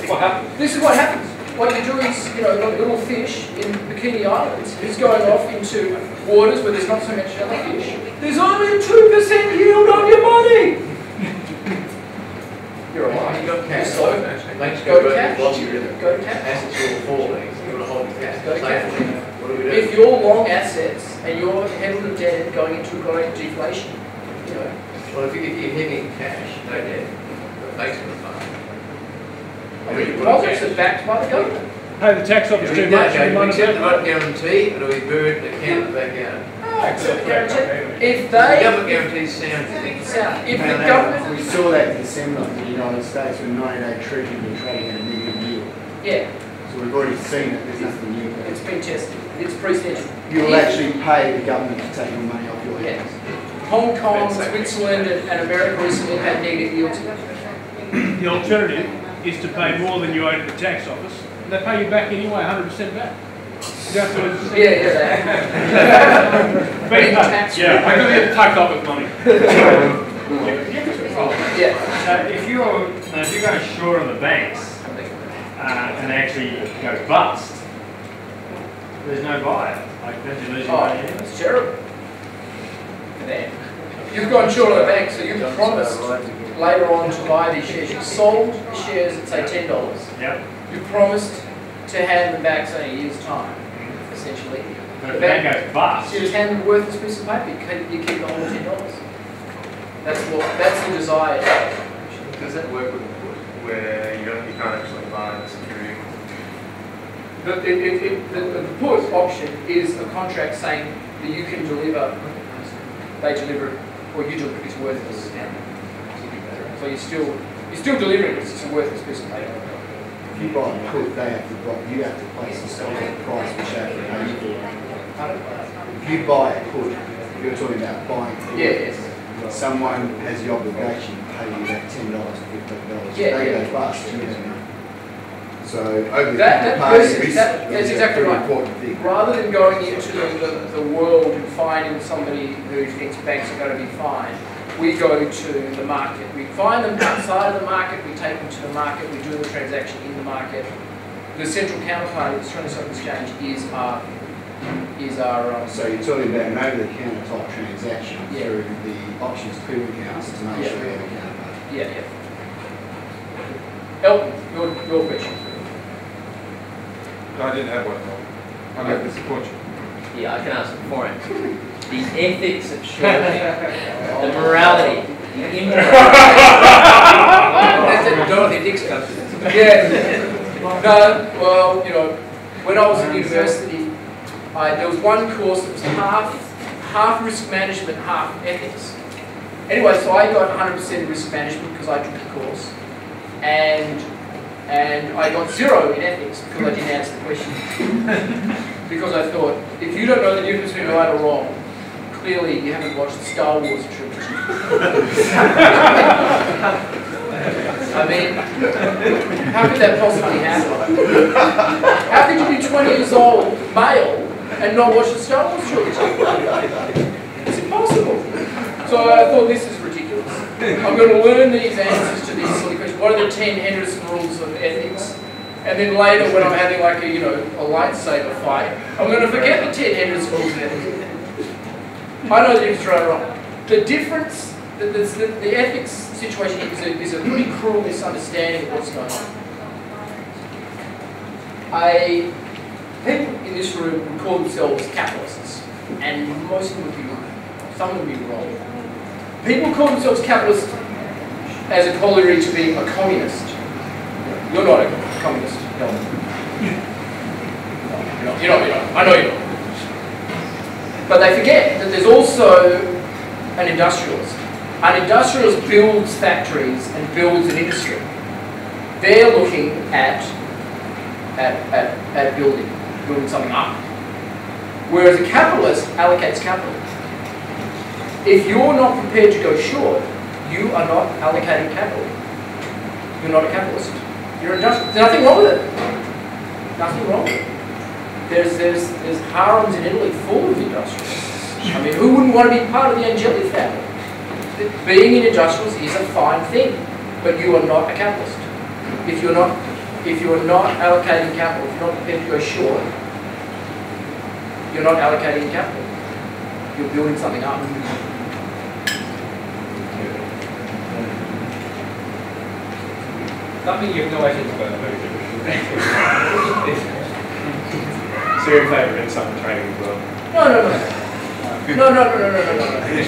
what happens. This is what happens. What you do is, you know, you've got a little fish in Bikini Islands who's going off into waters where there's not so much jellyfish. There's only a 2% yield on your money. You're alright. You've got cash. So, go to cash. Go to cash. Assets all falling. You've got to hold the cash. Go to cash. What do we do? If you're long assets and you're heavily indebted going into economic deflation, you know. Well, if you're having cash, no debt, the bank's going to fund. Deposits are backed by the government. Pay the tax office too much. Do we accept the right guarantee, or do we burn the account back out? If The they government guarantees sound. if the government, We saw that in December in the United States when 90-day Treasury been trading at a negative yield. yeah, So we've already seen it, there's nothing new there. it's been tested. It's precedential. You will actually pay the government to take your money off your Yeah. hands. Hong Kong, Switzerland, and America recently had negative yields. The alternative is to pay more than you owe to the tax office. And they pay you back anyway, 100% back. You have to. Paying tax. Yeah, I could get tax office money. Yeah. So if you're going short on the banks and they actually go bust, there's no buyer. Like, don't you lose your money anyway? It's terrible. For them. You've gone short on the bank, so you've promised later on to buy these shares. You've sold the shares at say $10. Yep. You promised to hand them back say a year's time, essentially. But if the bank goes bust, You just hand them a worthless piece of paper. You keep the whole $10. That's the desire. Does that work with where you can't actually buy the security? The put option is a contract saying that you can deliver, they deliver, or you deliver is worthless. So you're still delivering it, it's just a worthless piece of paper. If you buy a put, you have to place the stock at the price which they have to pay you for. If you buy a put, you're talking about buying put. Yes. Someone has the obligation to pay you that $10 or $15. Yeah, they yeah. go bust, you don't know. So over the that's exactly right. Important thing. Rather than going into the world and finding somebody who thinks banks are going to be fine, we go to the market. We find them outside of the market, we take them to the market, we do the transaction in the market. The central counterparty of the Australian Stock Exchange is our So you're talking about an over-the-counter type transaction Yeah. through the options clearing house to make sure you have a counterparty. yeah. Elton, your question. I didn't have one. I'm going to disappoint you. Yeah, I can answer for it. The ethics of shorting, the morality, the immorality. That's a Dorothy Dix country. Yeah. No, well, you know, when I was at university, there was one course that was half risk management, half ethics. Anyway, so I got 100% risk management because I took the course, and I got 0 in ethics because I didn't answer the question. Because I thought, if you don't know the difference between right or wrong, clearly you haven't watched the Star Wars trilogy. I mean, how could that possibly happen? How could you be 20 years old, male, and not watch the Star Wars trilogy? It's impossible. So I thought, this is ridiculous. I'm going to learn these answers to these silly questions. What are the 10 Henderson rules of ethics? And then later, when I'm having like a lightsaber fight, I'm going to forget the 10 Henderson rules of ethics. I know the difference right or wrong. The difference, the ethics situation is a pretty cruel misunderstanding of what's going on. People in this room would call themselves capitalists, and most of them would be right. Some would be wrong. People call themselves capitalists as a corollary to being a communist. You're not a communist. No. You're not. I know you're not. But they forget that there's also an industrialist. An industrialist builds factories and builds an industry. They're looking at building something up. Whereas a capitalist allocates capital. If you're not prepared to go short, you are not allocating capital. You're not a capitalist. You're industrialist. There's nothing wrong with it. Nothing wrong with it. There's harems in Italy full of industrialists. I mean, who wouldn't want to be part of the Angeli family? Being an industrialist is a fine thing, but you are not a capitalist. If if you're not allocating capital, if you're not prepared to go short, you're not allocating capital. You're building something up. Something you've no idea about. So you're in favour of insider trading as well? No. No.